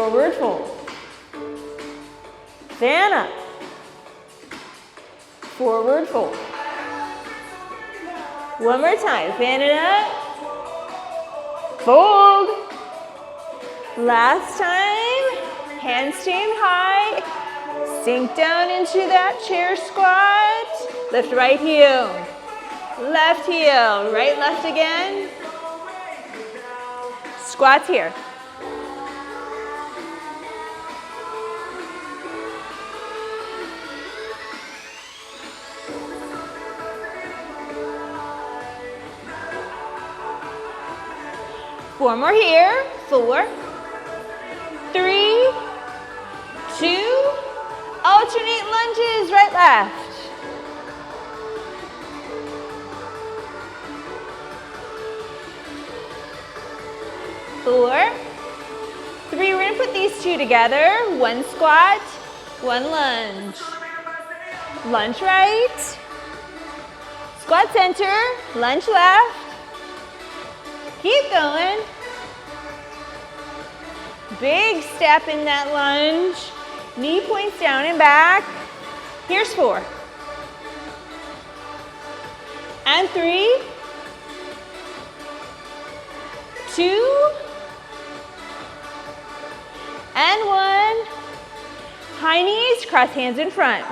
forward fold. Fan up. Forward fold. One more time, fan it up. Fold. Last time, hands staying high. Sink down into that chair squat. Lift right heel. Left heel, right, left again. Squats here. Four more here. 4, 3, 2. Alternate lunges, right, left. 4, 3. We're gonna put these two together. One squat, one lunge. Lunge right. Squat center, lunge left. Keep going. Big step in that lunge. Knee points down and back. Here's 4. And 3, 2, and 1. High knees, cross hands in front.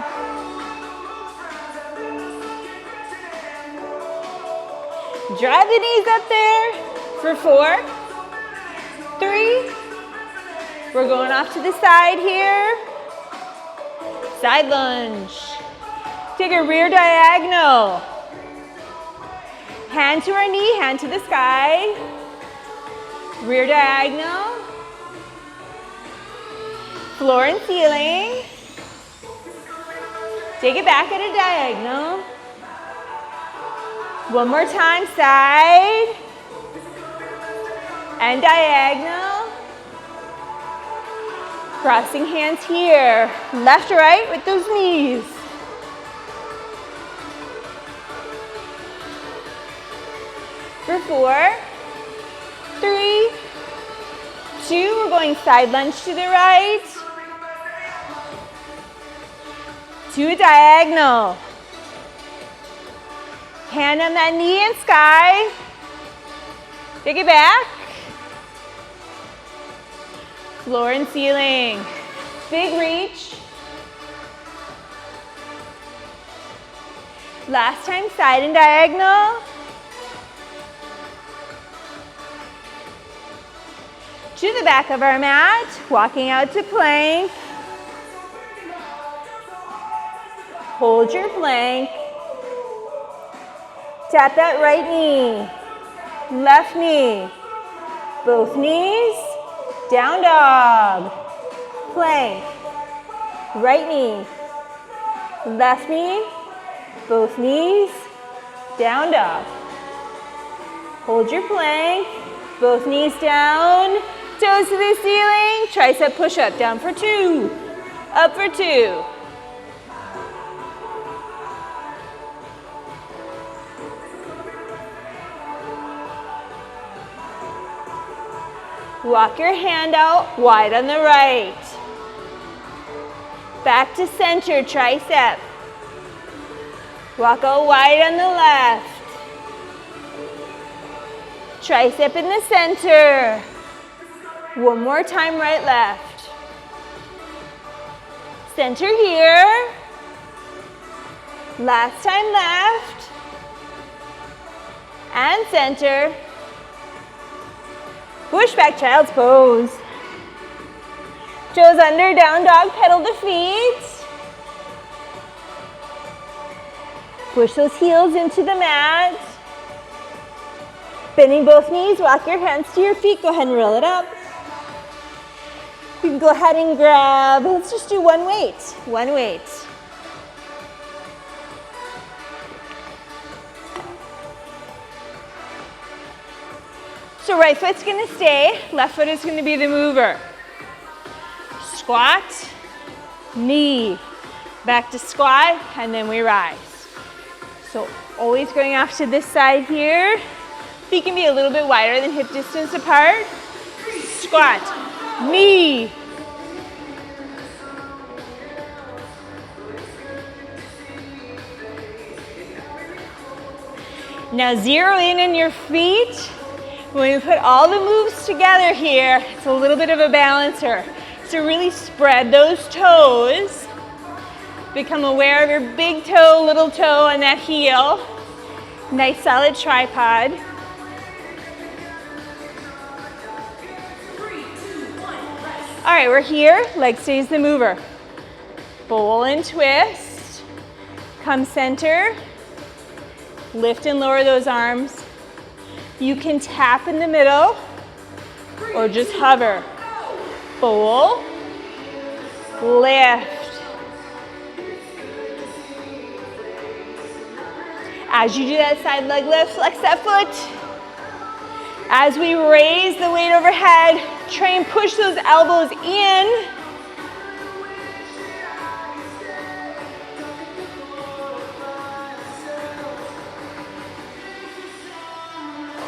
Drive the knees up there for 4, 3. We're going off to the side here. Side lunge. Take a rear diagonal. Hand to our knee, hand to the sky. Rear diagonal. Floor and ceiling. Take it back at a diagonal. One more time, side. And diagonal. Crossing hands here. Left to right with those knees. For 4, 3, 2. We're going side lunge to the right. To a diagonal. Hand on that knee and sky. Take it back. Floor and ceiling. Big reach. Last time, side and diagonal. To the back of our mat, walking out to plank. Hold your plank. Tap that right knee, left knee, both knees, down dog, plank, right knee, left knee, both knees, down dog. Hold your plank, both knees down, toes to the ceiling, tricep push-up, down for 2, up for 2. Walk your hand out wide on the right. Back to center, tricep. Walk out wide on the left. Tricep in the center. One more time, right, left. Center here. Last time, left. And center. Push back, child's pose. Toes under, down dog, pedal the feet. Push those heels into the mat. Bending both knees, walk your hands to your feet. Go ahead and roll it up. You can go ahead and grab, let's just do one weight. One weight. So right foot's gonna stay, left foot is gonna be the mover. Squat, knee, back to squat, and then we rise. So always going off to this side here. Feet can be a little bit wider than hip distance apart. Squat, knee, Now zero in on your feet. When we put all the moves together here, it's a little bit of a balancer. So really spread those toes. Become aware of your big toe, little toe on that heel. Nice solid tripod. 3, 2, 1, rest. All right, we're here. Leg stays the mover. Bowl and twist. Come center. Lift and lower those arms. You can tap in the middle or just hover. Bowl, lift. As you do that side leg lift, flex that foot. As we raise the weight overhead, try and push those elbows in.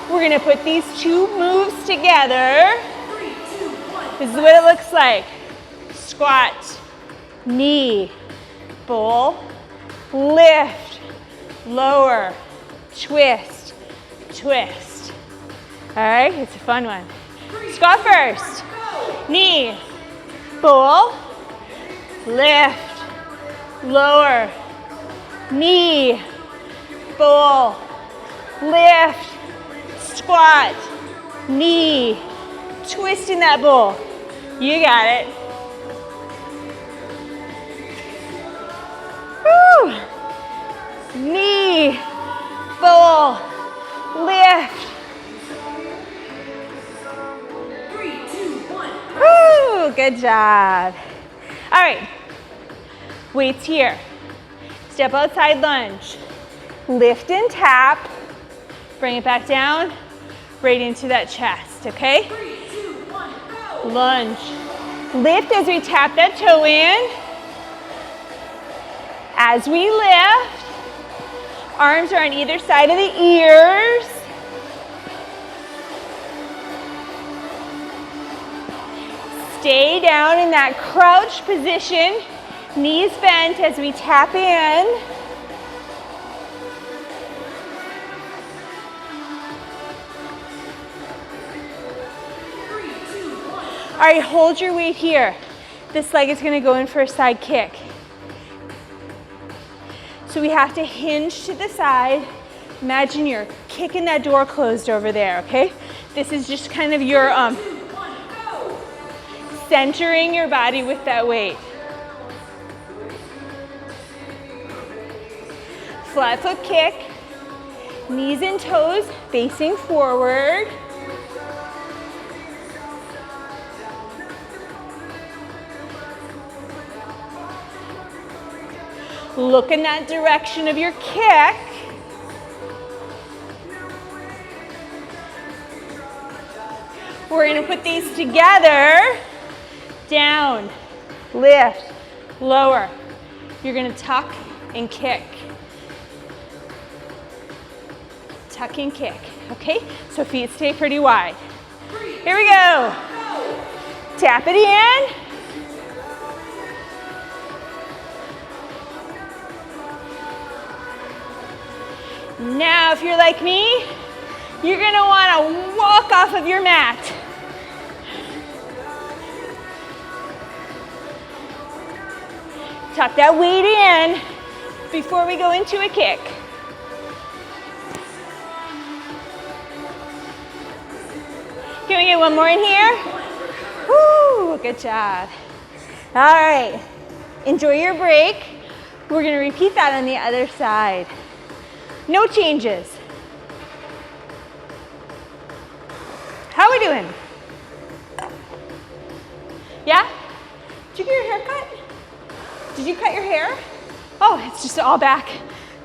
We're gonna put these two moves together. 3, 2, 1. This is what it looks like. Squat, knee, bowl, lift, lower, twist, twist. All right, it's a fun one. Squat first. Knee, bowl, lift, lower, knee, bowl, lift, squat, knee, twist in that bowl. You got it. Woo. Knee, bowl, lift. 3, 2, 1. Woo, good job. All right, weights here. Step outside lunge. Lift and tap. Bring it back down, right into that chest, okay? 3, 2, 1, go. Lunge. Lift as we tap that toe in. As we lift, arms are on either side of the ears. Stay down in that crouch position, knees bent as we tap in. All right, hold your weight here. This leg is gonna go in for a side kick. So we have to hinge to the side. Imagine you're kicking that door closed over there, okay? This is just kind of your centering your body with that weight. Flat foot kick, knees and toes facing forward. Look in that direction of your kick. We're gonna put these together. Down, lift, lower. You're gonna tuck and kick. Tuck and kick, okay? So feet stay pretty wide. Here we go. Tap it in. Now, if you're like me, you're gonna wanna walk off of your mat. Tuck that weight in before we go into a kick. Can we get one more in here? Woo, good job. All right, enjoy your break. We're gonna repeat that on the other side. No changes. How are we doing? Yeah? Did you get your hair cut? Did you cut your hair? Oh, it's just all back.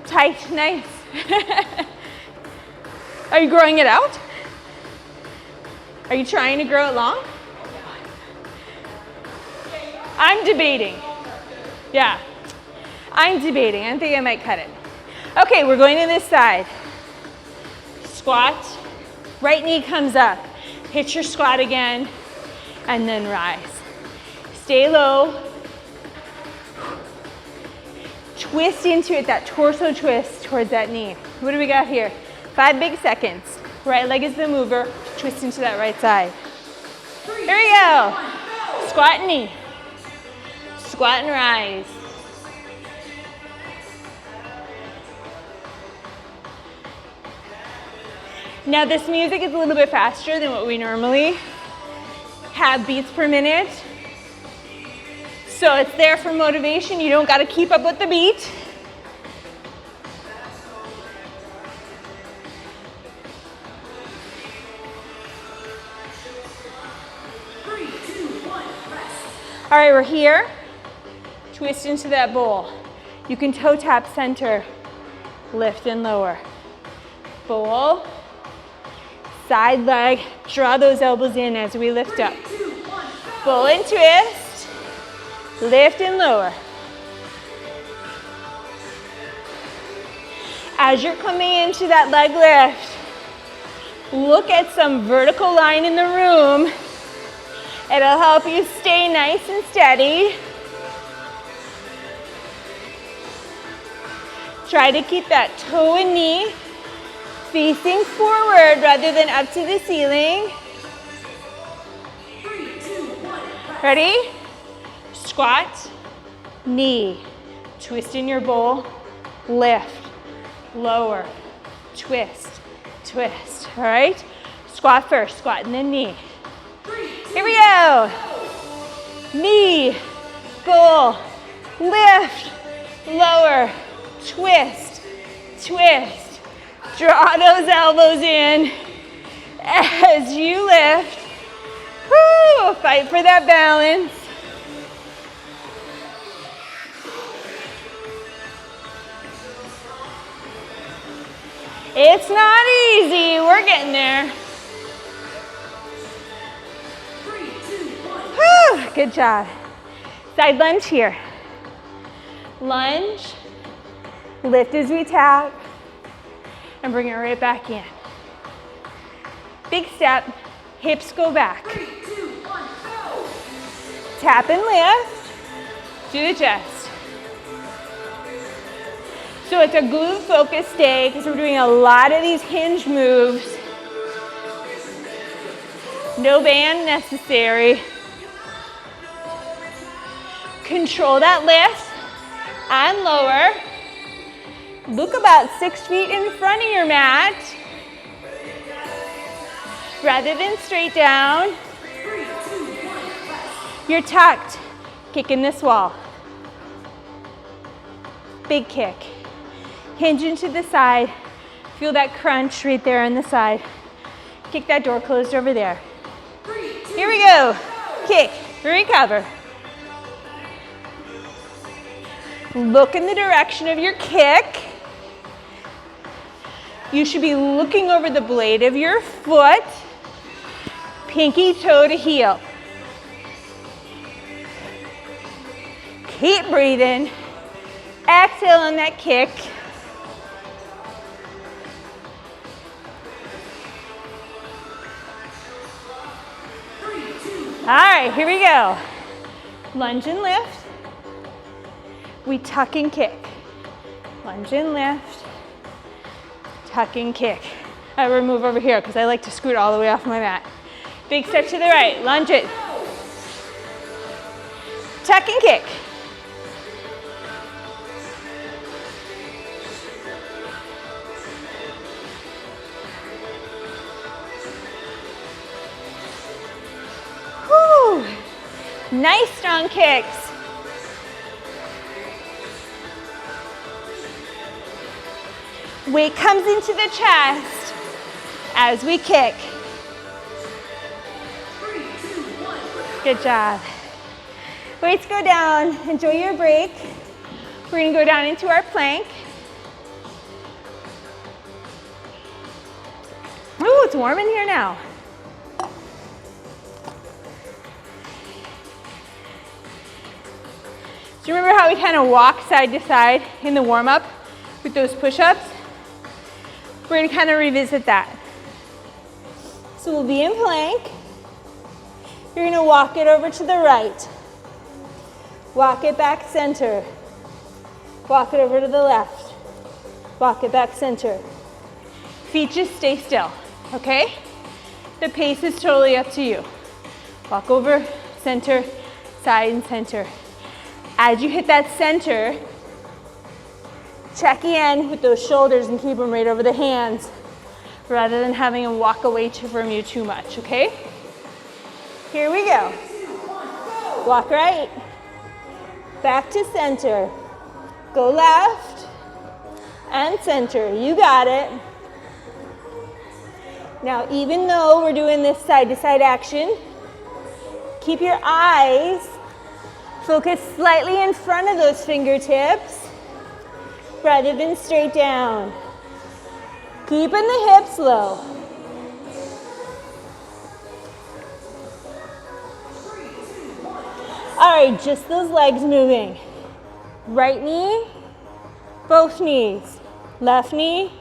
Tight, nice. Are you growing it out? Are you trying to grow it long? I'm debating. Yeah, I'm debating. I think I might cut it. Okay, we're going to this side. Squat, right knee comes up. Hit your squat again, and then rise. Stay low. Twist into it, that torso twist towards that knee. What do we got here? 5 big seconds. Right leg is the mover. Twist into that right side. Here we go. Squat and knee. Squat and rise. Now this music is a little bit faster than what we normally have beats per minute. So it's there for motivation. You don't got to keep up with the beat. All right, we're here. Twist into that bowl. You can toe tap center, lift and lower. Bowl, side leg, draw those elbows in as we lift up. Bowl and twist, lift and lower. As you're coming into that leg lift, look at some vertical line in the room. It'll help you stay nice and steady. Try to keep that toe and knee facing forward rather than up to the ceiling. 3, 2, 1. Ready? Squat, knee, twist in your bowl, lift, lower, twist, twist. All right? Squat first, squat and then knee. Here we go. Knee, bowl, lift, lower, twist, twist. Draw those elbows in as you lift. Woo, fight for that balance. It's not easy, we're getting there. Whew, good job. Side lunge here. Lunge, lift as we tap, and bring it right back in. Big step, hips go back. 3, 2, 1, go! Tap and lift to the chest. So it's a glute focused day because we're doing a lot of these hinge moves. No band necessary. Control that lift and lower. Look about 6 feet in front of your mat rather than straight down. 3, 2, 1, You're tucked. Kicking this wall. Big kick. Hinge into the side. Feel that crunch right there on the side. Kick that door closed over there. 3, 2, Here we go. Kick. Recover. Look in the direction of your kick. You should be looking over the blade of your foot, pinky toe to heel. Keep breathing. Exhale on that kick. All right, here we go. Lunge and lift. We tuck and kick. Lunge and lift. Tuck and kick. I remove over here because I like to scoot all the way off my mat. Big step to the right. Lunge it. Tuck and kick. Whew. Nice strong kicks. Weight comes into the chest as we kick. 3, 2, 1. Good job. Weights go down. Enjoy your break. We're going to go down into our plank. Ooh, it's warm in here now. Do you remember how we kind of walk side to side in the warm-up with those push-ups? We're going to kind of revisit that. So we'll be in plank. You're going to walk it over to the right. Walk it back center. Walk it over to the left. Walk it back center. Feet just stay still, okay? The pace is totally up to you. Walk over, center, side and center. As you hit that center, check in with those shoulders and keep them right over the hands rather than having them walk away from you too much, okay? Here we go. Walk right, back to center. Go left and center. You got it. Now, even though we're doing this side to side action, keep your eyes focused slightly in front of those fingertips rather than straight down. Keeping the hips low. All right, just those legs moving. Right knee, both knees. Left knee,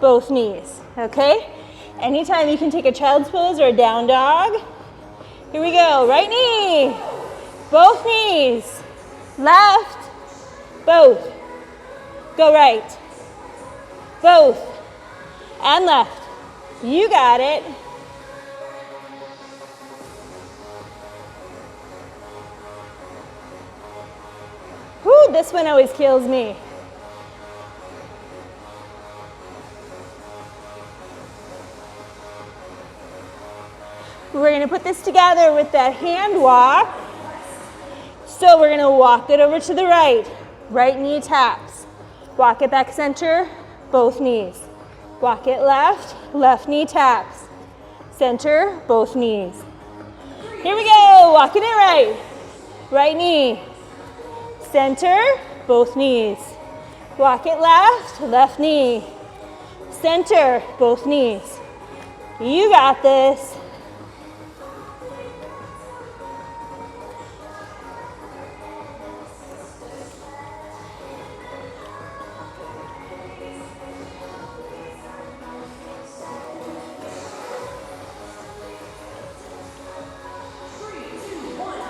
both knees, okay? Anytime you can take a child's pose or a down dog. Here we go, right knee, both knees. Left, both. Go right, both, and left. You got it. Whew, this one always kills me. We're gonna put this together with that hand walk. So we're gonna walk it over to the right. Right knee taps. Walk it back center, both knees. Walk it left, left knee taps. Center, both knees. Here we go, walking it right. Right knee. Center, both knees. Walk it left, left knee. Center, both knees. You got this.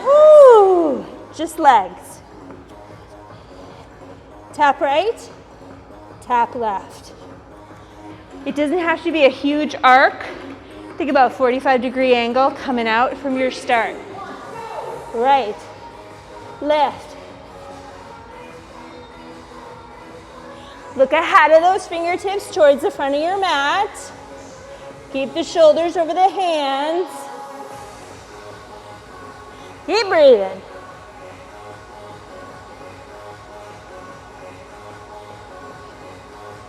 Woo! Just legs. Tap right, tap left. It doesn't have to be a huge arc. Think about 45-degree angle coming out from your start. Right, left. Look ahead of those fingertips towards the front of your mat. Keep the shoulders over the hands. Keep breathing.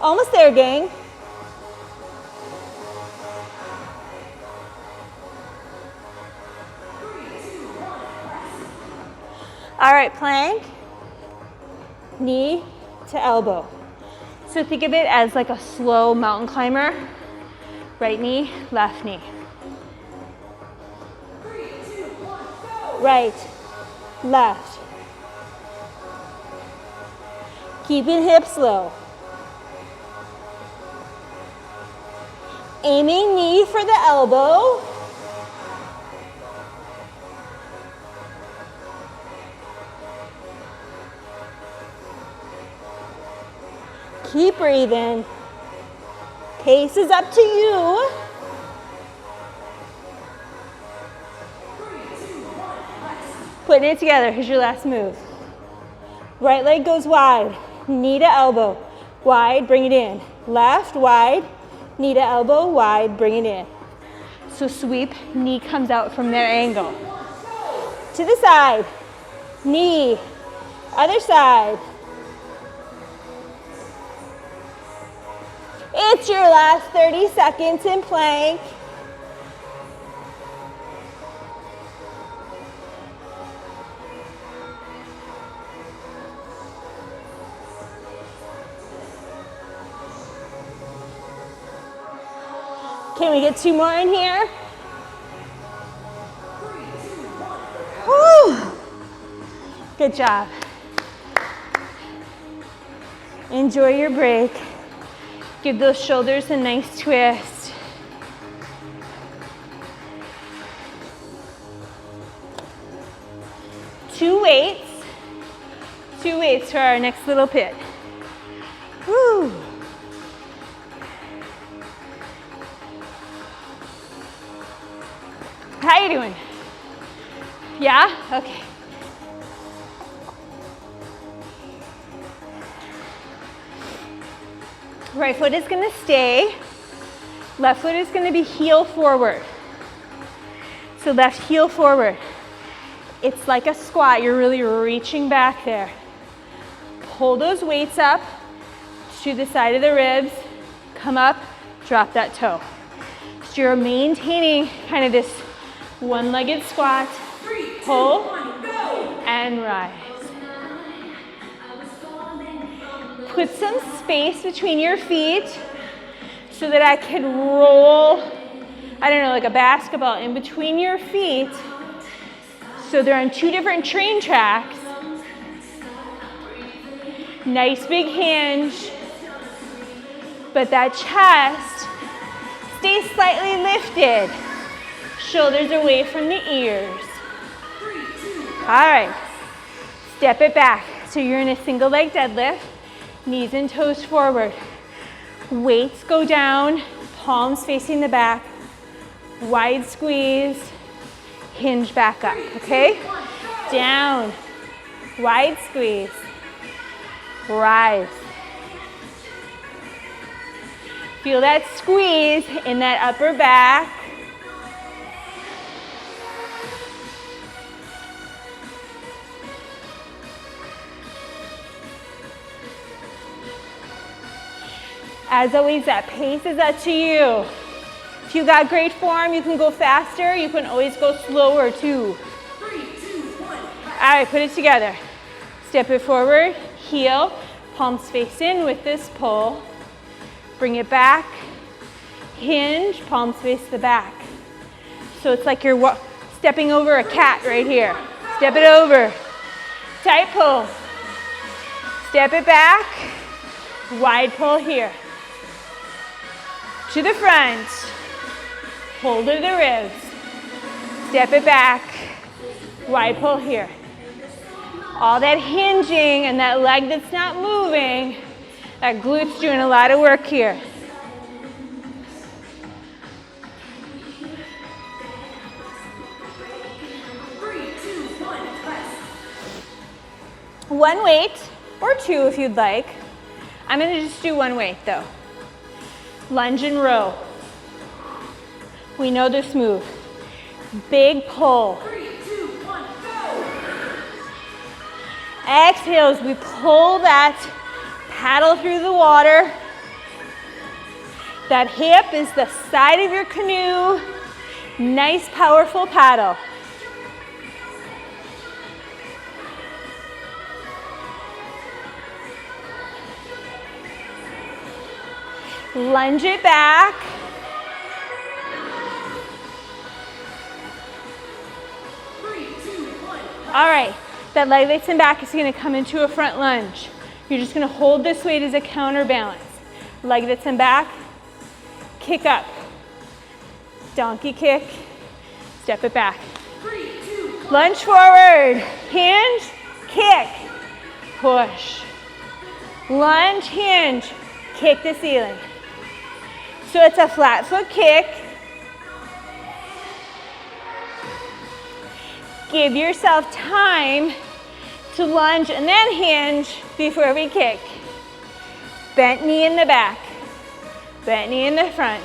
Almost there, gang. All right, plank, knee to elbow. So think of it as like a slow mountain climber. Right knee, left knee. 3, 2, 1, go! Right, left. Keeping hips low. Aiming knee for the elbow. Keep breathing. Pace is up to you. 3, 2, 1, rest. Putting it together. Here's your last move. Right leg goes wide. Knee to elbow. Wide, bring it in. Left, wide. Knee to elbow, wide, bring it in. So sweep, knee comes out from that angle. To the side, knee, other side. It's your last 30 seconds in plank. Can we get 2 more in here? 3, 2, 1, Woo! Good job. Enjoy your break. Give those shoulders a nice twist. Two weights for our next little pit. Woo! How you doing? Yeah? Okay. Right foot is gonna stay. Left foot is gonna be heel forward. So left heel forward. It's like a squat. You're really reaching back there. Pull those weights up to the side of the ribs. Come up, drop that toe. So you're maintaining kind of this one-legged squat. Pull and rise. Put some space between your feet so that I can roll, I don't know, like a basketball in between your feet. So they're on two different train tracks. Nice big hinge. But that chest stays slightly lifted. Shoulders away from the ears. All right. Step it back. So you're in a single leg deadlift. Knees and toes forward. Weights go down. Palms facing the back. Wide squeeze. Hinge back up, okay? Down. Wide squeeze. Rise. Feel that squeeze in that upper back. As always, that pace is up to you. If you got great form, you can go faster. You can always go slower too. 3, 2, 1. All right, put it together. Step it forward, heel, palms face in with this pull. Bring it back, hinge, palms face the back. So it's like you're stepping over a cat right here. Step it over, tight pull. Step it back, wide pull here. To the front, pull to the ribs. Step it back, wide pull here. All that hinging and that leg that's not moving, that glute's doing a lot of work here. One weight, or two if you'd like. I'm gonna just do one weight though. Lunge and row. We know this move. Big pull. 3, 2, 1, go! Exhale as we pull that paddle through the water. That hip is the side of your canoe. Nice, powerful paddle. Lunge it back. All right, that leg lifts and back is gonna come into a front lunge. You're just gonna hold this weight as a counterbalance. Leg lifts and back, kick up. Donkey kick, step it back. 3, 2, 1. Lunge forward, hinge, kick, push. Lunge, hinge, kick the ceiling. So it's a flat foot kick. Give yourself time to lunge and then hinge before we kick. Bent knee in the back, bent knee in the front.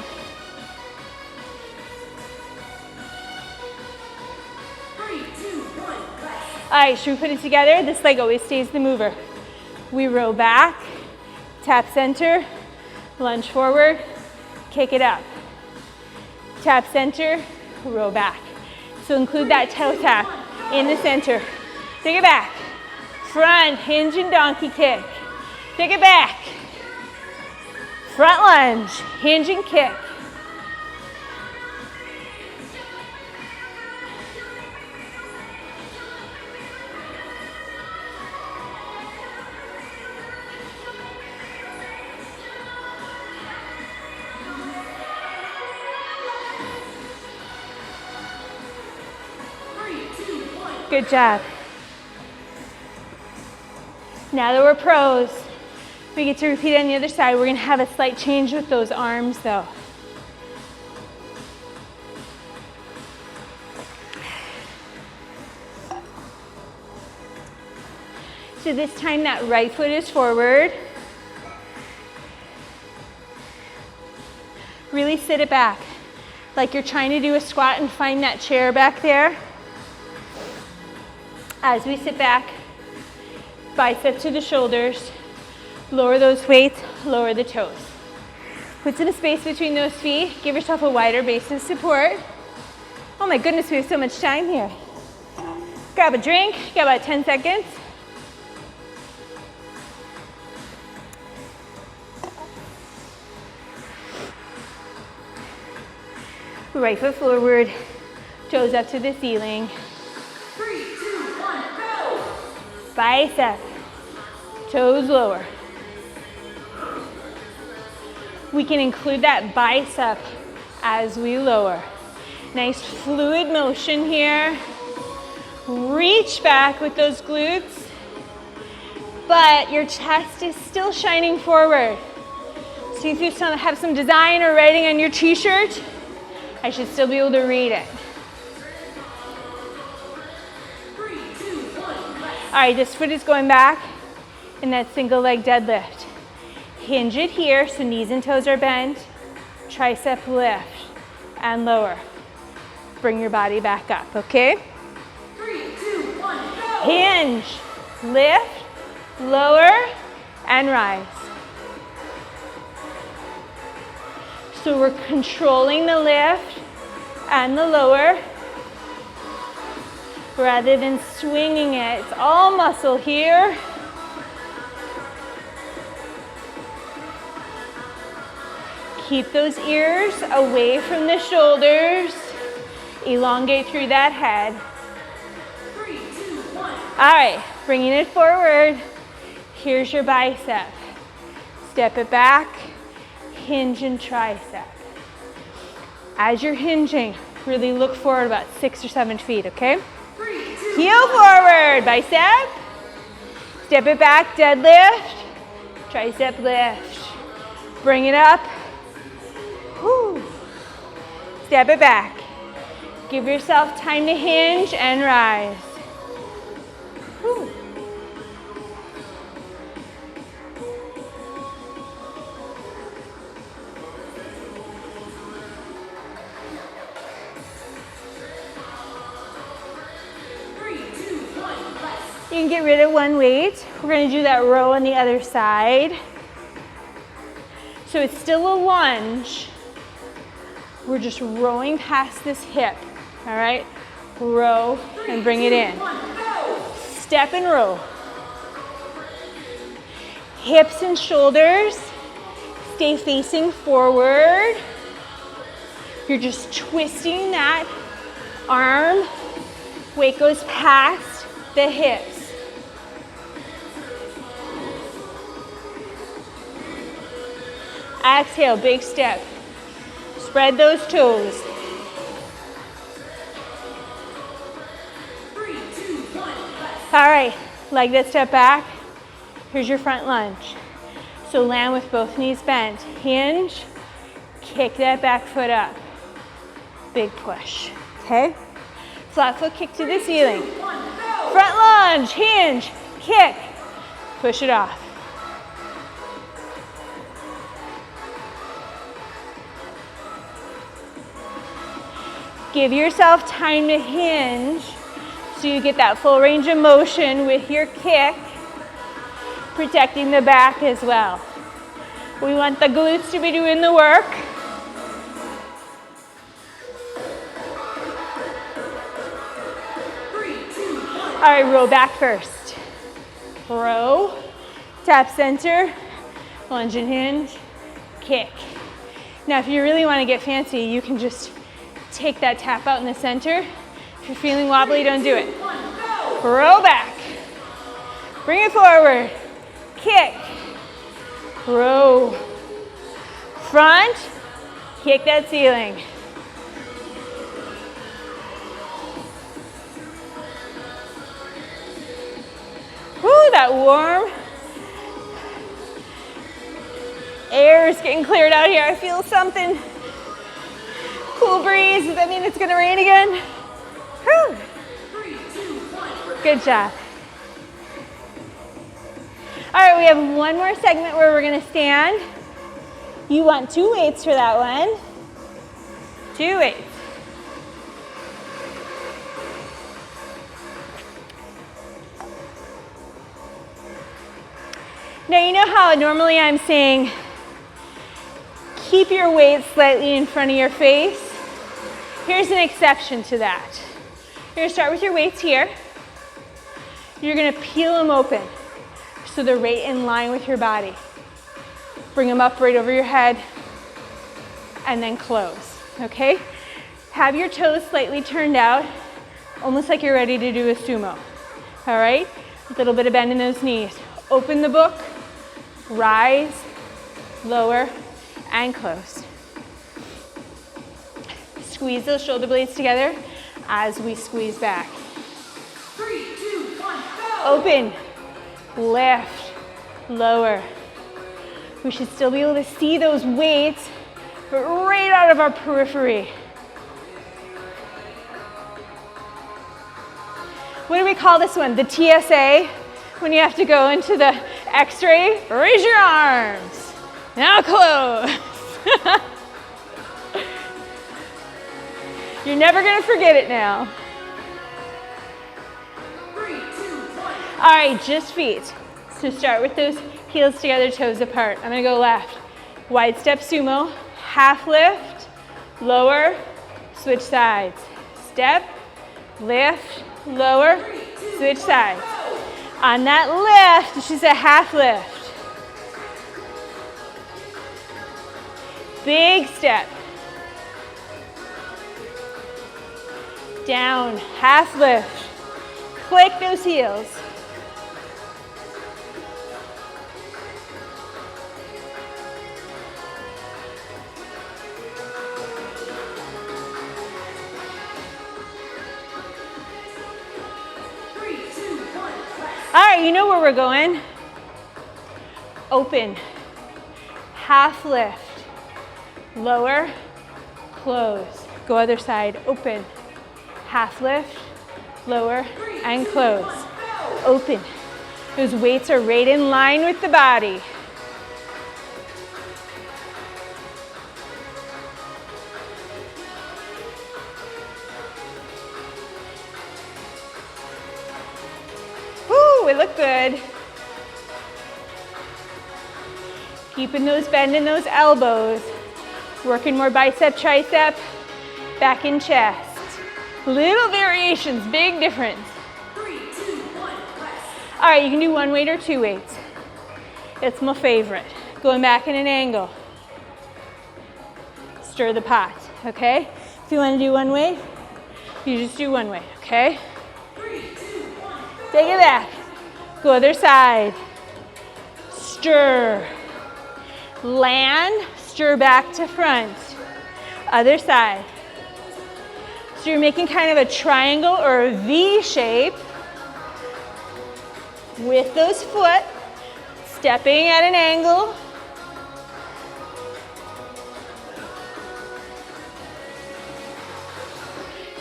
3, 2, 1, rest. All right, should we put it together? This leg always stays the mover. We row back, tap center, lunge forward, kick it up. Tap center, row back. So include that toe tap in the center. Take it back. Front, hinge and donkey kick. Take it back. Front lunge, hinge and kick. Good job. Now that we're pros, we get to repeat on the other side. We're gonna have a slight change with those arms though. So this time that right foot is forward. Really sit it back, like you're trying to do a squat and find that chair back there. As we sit back, bicep to the shoulders, lower those weights, lower the toes. Put some space between those feet, give yourself a wider base of support. Oh my goodness, we have so much time here. Grab a drink, got about 10 seconds. Right foot forward, toes up to the ceiling. 3, 2, 1, go! Bicep, toes lower. We can include that bicep as we lower. Nice fluid motion here. Reach back with those glutes, but your chest is still shining forward. See if you have some design or writing on your t-shirt. I should still be able to read it. 3, 2, 1, rest. All right, this foot is going back in that single leg deadlift. Hinge it here, so knees and toes are bent. Tricep lift and lower. Bring your body back up, okay? 3, 2, 1, go! Hinge, lift, lower, and rise. So we're controlling the lift and the lower rather than swinging it. It's all muscle here. Keep those ears away from the shoulders. Elongate through that head. 3, 2, 1. All right, bringing it forward. Here's your bicep. Step it back, hinge and tricep. As you're hinging, really look forward about 6 or 7 feet, okay? 3, 2, Heel forward, bicep. Step it back, deadlift. Tricep lift. Bring it up. Whew. Step it back. Give yourself time to hinge and rise. Whew. You can get rid of one weight. We're going to do that row on the other side. So it's still a lunge. We're just rowing past this hip. All right? Row and bring it in. Step and row. Hips and shoulders stay facing forward. You're just twisting that arm. Weight goes past the hips. Exhale, big step. Spread those toes. 3, 2, 1, rest. All right, leg that step back. Here's your front lunge. So land with both knees bent. Hinge, kick that back foot up. Big push, okay? Flat foot kick to the ceiling. 2, 1, go! Front lunge, hinge, kick, push it off. Give yourself time to hinge so you get that full range of motion with your kick, protecting the back as well. We want the glutes to be doing the work. All right, row back first. Row, tap center, lunge and hinge, kick. Now, if you really want to get fancy, you can just take that tap out in the center. If you're feeling wobbly, don't do it. Row back. Bring it forward. Kick. Row. Front. Kick that ceiling. Woo, that warm air is getting cleared out here. I feel something. Cool breeze. Does that mean it's gonna rain again? Whew. 3, 2, 1. Good job. All right, we have one more segment where we're gonna stand. You want 2 weights for that one. 2 weights. Now you know how normally I'm saying keep your weight slightly in front of your face? Here's an exception to that. You're gonna start with your weights here. You're gonna peel them open so they're right in line with your body. Bring them up right over your head and then close, okay? Have your toes slightly turned out, almost like you're ready to do a sumo, all right? A little bit of bend in those knees. Open the book, rise, lower, and close. Squeeze those shoulder blades together as we squeeze back. 3, 2, 1, go! Open, lift, lower. We should still be able to see those weights, but right out of our periphery. What do we call this one? The TSA? When you have to go into the X-ray? Raise your arms. Now close. You're never gonna forget it now. 3, 2, 1. All right, just feet. So start with those heels together, toes apart. I'm gonna go left. Wide step sumo, half lift, lower, switch sides. Step, lift, lower, switch sides. On that lift, it's just a half lift. Big step. Down, half lift. Click those heels. All right, you know where we're going. Open, half lift, lower, close. Go other side, open, half lift, lower, and close. Open. Those weights are right in line with the body. We look good. Keeping those bend in those elbows. Working more bicep, tricep, back and chest. Little variations, big difference. 3, 2, 1, rest. All right, you can do 1 weight or 2 weights. It's my favorite. Going back in an angle. Stir the pot, okay? If you want to do 1 weight, you just do 1 weight, okay? 3, 2, 1, go! Take it back. Go other side. Stir. Land, stir back to front. Other side. So you're making kind of a triangle or a V shape with those foot, stepping at an angle.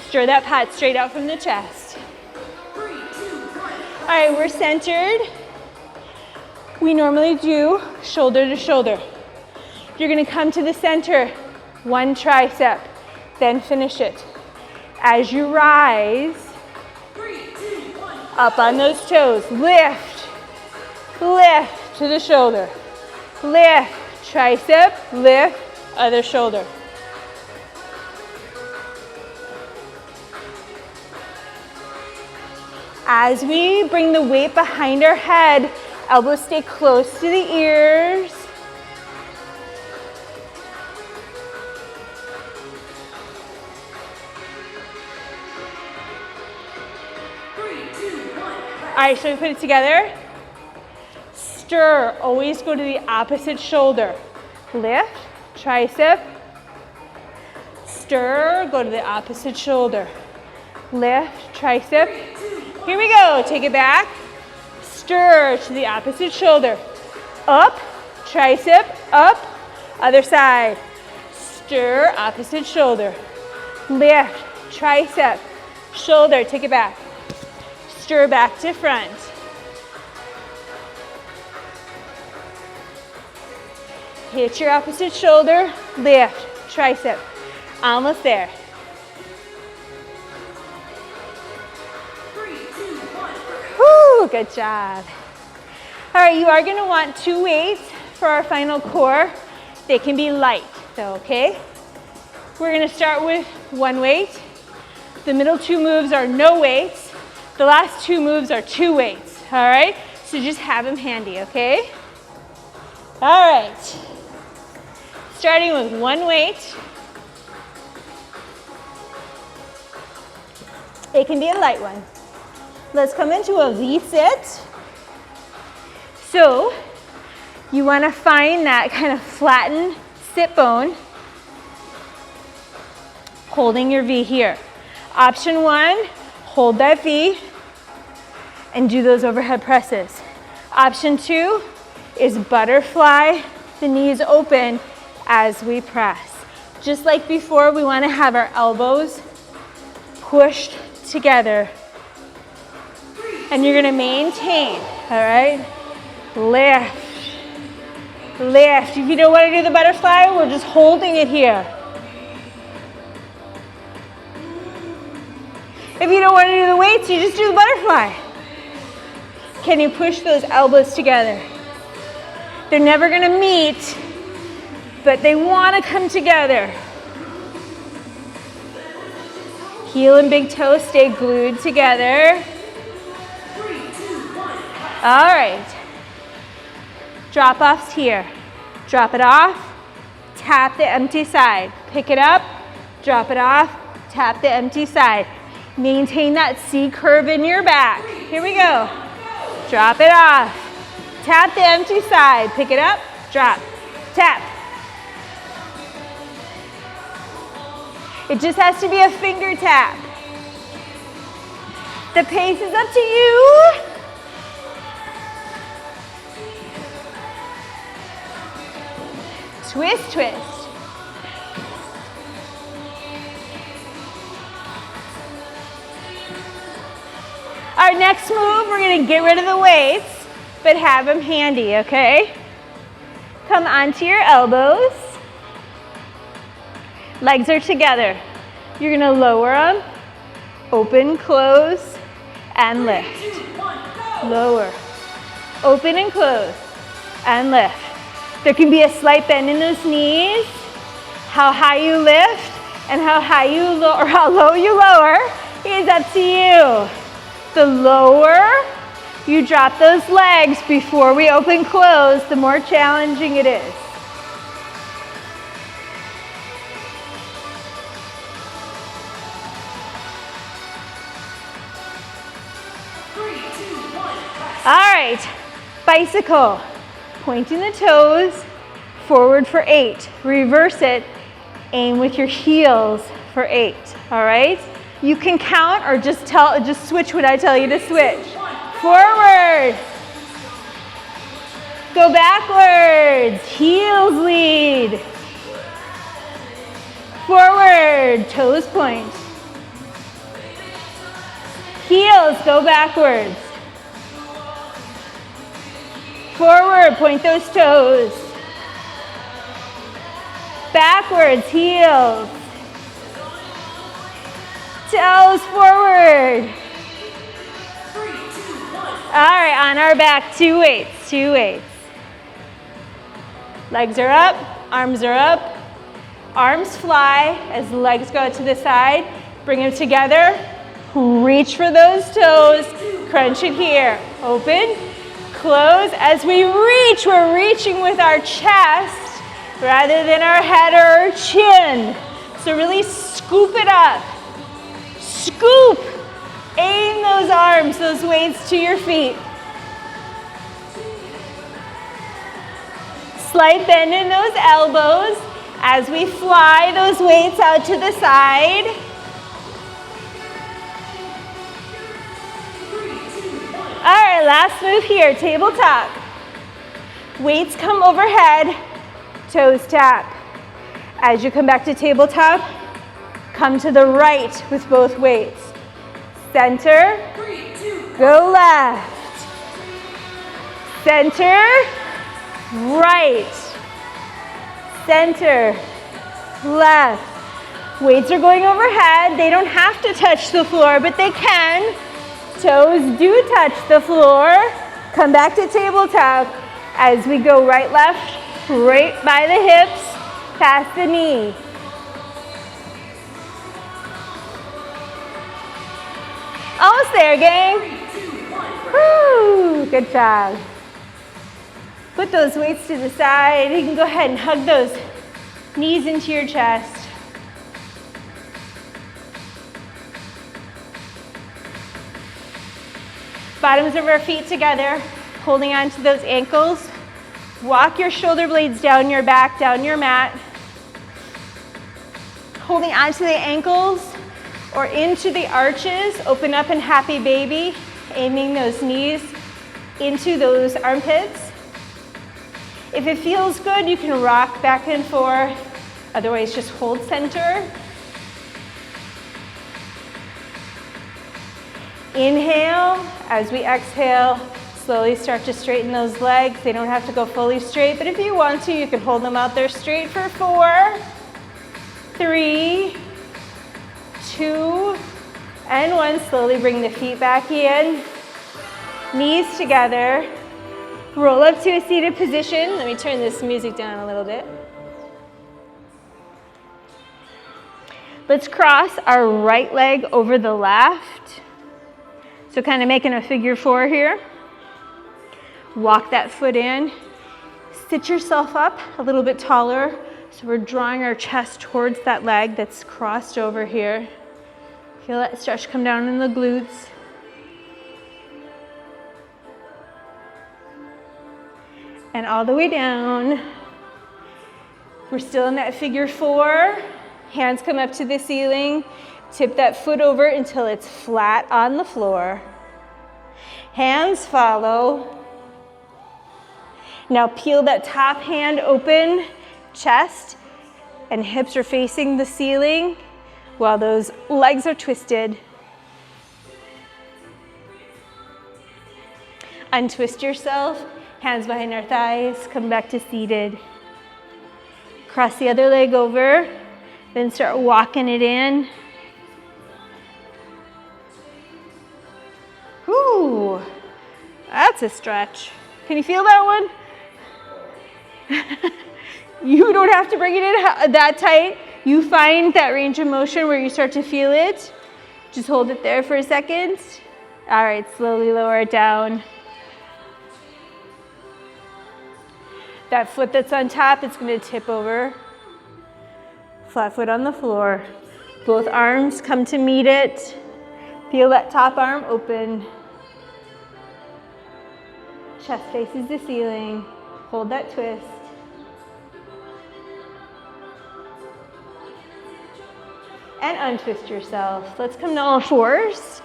Stir that pot straight out from the chest. 3, 2, 1. All right, we're centered. We normally do shoulder to shoulder. You're gonna come to the center, 1 tricep, then finish it. As you rise, 3, 2, 1. up on those toes, lift, lift to the shoulder, lift, tricep, lift, other shoulder. As we bring the weight behind our head, elbows stay close to the ears. All right, so we put it together. Stir, always go to the opposite shoulder. Lift, tricep. Stir, go to the opposite shoulder. Lift, tricep. Here we go, take it back. Stir to the opposite shoulder. Up, tricep, up, other side. Stir, opposite shoulder. Lift, tricep, shoulder, take it back. Stir back to front. Hit your opposite shoulder, lift, tricep. Almost there. 3, 2, 1. Woo, good job. All right, you are gonna want 2 weights for our final core. They can be light, though, okay? We're gonna start with 1 weight. The middle 2 moves are no weights. The last 2 moves are 2 weights, all right? So just have them handy, okay? All right. Starting with 1 weight. It can be a light one. Let's come into a V-sit. So you want to find that kind of flattened sit bone, holding your V here. Option 1, hold that V and do those overhead presses. Option 2 is butterfly, the knees open as we press. Just like before, we want to have our elbows pushed together. And you're going to maintain, all right? Lift, lift. If you don't want to do the butterfly, we're just holding it here. If you don't want to do the weights, you just do the butterfly. Can you push those elbows together? They're never going to meet, but they want to come together. Heel and big toe stay glued together. 3, 2, 1. All right. Drop offs here. Drop it off, tap the empty side. Pick it up, drop it off, tap the empty side. Maintain that C curve in your back. Here we go. Drop it off. Tap the empty side. Pick it up, drop, tap. It just has to be a finger tap. The pace is up to you. Twist, twist. Our next move, we're gonna get rid of the weights, but have them handy, okay? Come onto your elbows. Legs are together. You're gonna lower them, open, close, and lift. 3, 2, 1, go. Lower, open and close, and lift. There can be a slight bend in those knees. How high you lift and how low you lower is up to you. The lower you drop those legs before we open close, the more challenging it is. All right, bicycle. Pointing the toes, forward for 8. Reverse it, aim with your heels for 8, all right? You can count or just switch what I tell you to switch. Forward. Go backwards, heels lead. Forward, toes point. Heels, go backwards. Forward, point those toes. Backwards, heels. Toes forward. 3, 2, 1. All right, on our back, 2 weights, 2 weights. Legs are up, arms are up. Arms fly as the legs go to the side. Bring them together. Reach for those toes. Crunch it here. Open. Close. As we reach, we're reaching with our chest rather than our head or our chin. So really scoop it up. Scoop. Aim those arms, those weights to your feet. Slight bend in those elbows as we fly those weights out to the side. 3, 2, 1. All right, last move here, tabletop. Weights come overhead, toes tap. As you come back to tabletop, come to the right with both weights. Center, 3, 2, go left. Center, right. center, left. Weights are going overhead. They don't have to touch the floor, but they can. Toes do touch the floor. Come back to tabletop as we go right, left, right by the hips, past the knee. Almost there, gang. 3, 2, 1. Woo, good job. Put those weights to the side. You can go ahead and hug those knees into your chest. Bottoms of our feet together, holding on to those ankles. Walk your shoulder blades down your back, down your mat. Holding onto the ankles or into the arches. Open up in happy baby, aiming those knees into those armpits. If it feels good, you can rock back and forth. Otherwise, just hold center. Inhale, as we exhale, slowly start to straighten those legs. They don't have to go fully straight, but if you want to, you can hold them out there straight for 4, 3, 2, and 1. Slowly bring the feet back in, knees together. Roll up to a seated position. Let me turn this music down a little bit. Let's cross our right leg over the left. So kind of making a figure 4 here. Walk that foot in. Sit yourself up a little bit taller. So we're drawing our chest towards that leg that's crossed over here. Feel that stretch come down in the glutes. And all the way down. We're still in that figure 4. Hands come up to the ceiling. Tip that foot over until it's flat on the floor. Hands follow. Now peel that top hand open, chest and hips are facing the ceiling while those legs are twisted. Untwist yourself, hands behind our thighs, come back to seated. Cross the other leg over, then start walking it in. Ooh, that's a stretch. Can you feel that one? You don't have to bring it in that tight. You find that range of motion where you start to feel it. Just hold it there for a second. All right, slowly lower it down. That foot that's on top, it's going to tip over. Flat foot on the floor. Both arms come to meet it. Feel that top arm open. Chest faces the ceiling. Hold that twist. And untwist yourself. Let's come to all fours.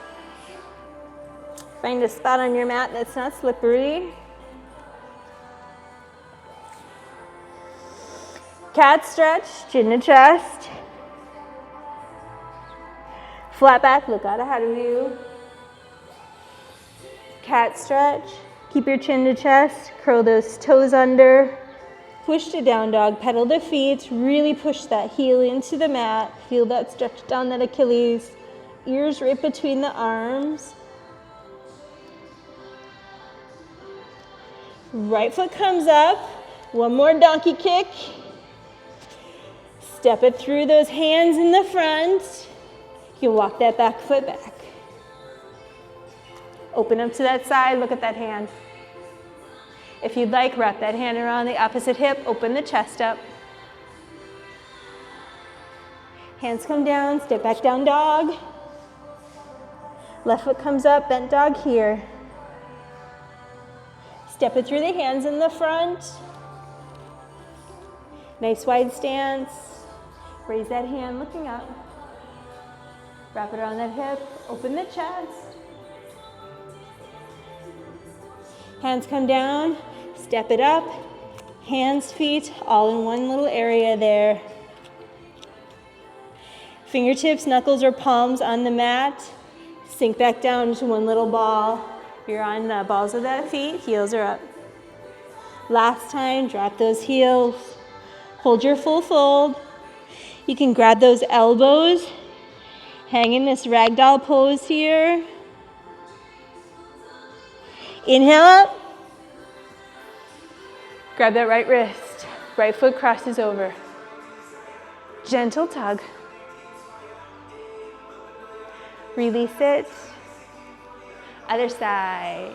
Find a spot on your mat that's not slippery. Cat stretch, chin to chest. Flat back, look out ahead of you. Cat stretch. Keep your chin to chest. Curl those toes under. Push to down dog. Pedal the feet. Really push that heel into the mat. Feel that stretch down that Achilles. Ears right between the arms. Right foot comes up. One more donkey kick. Step it through those hands in the front. You walk that back foot back. Open up to that side, look at that hand. If you'd like, wrap that hand around the opposite hip, open the chest up. Hands come down, step back down dog. Left foot comes up, bent dog here. Step it through the hands in the front. Nice wide stance. Raise that hand looking up. Wrap it around that hip, open the chest. Hands come down, step it up. Hands, feet, all in one little area there. Fingertips, knuckles, or palms on the mat. Sink back down to one little ball. You're on the balls of the feet, heels are up. Last time, drop those heels. Hold your full fold. You can grab those elbows, hang in this ragdoll pose here. Inhale up. Grab that right wrist. Right foot crosses over. Gentle tug. Release it. Other side.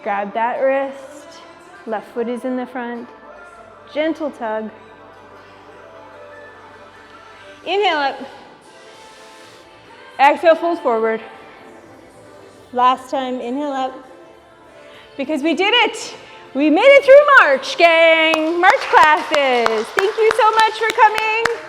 Grab that wrist. Left foot is in the front. Gentle tug. Inhale up. Exhale, fold forward. Last time, inhale up. Because we did it. We made it through March, gang. March classes. Thank you so much for coming.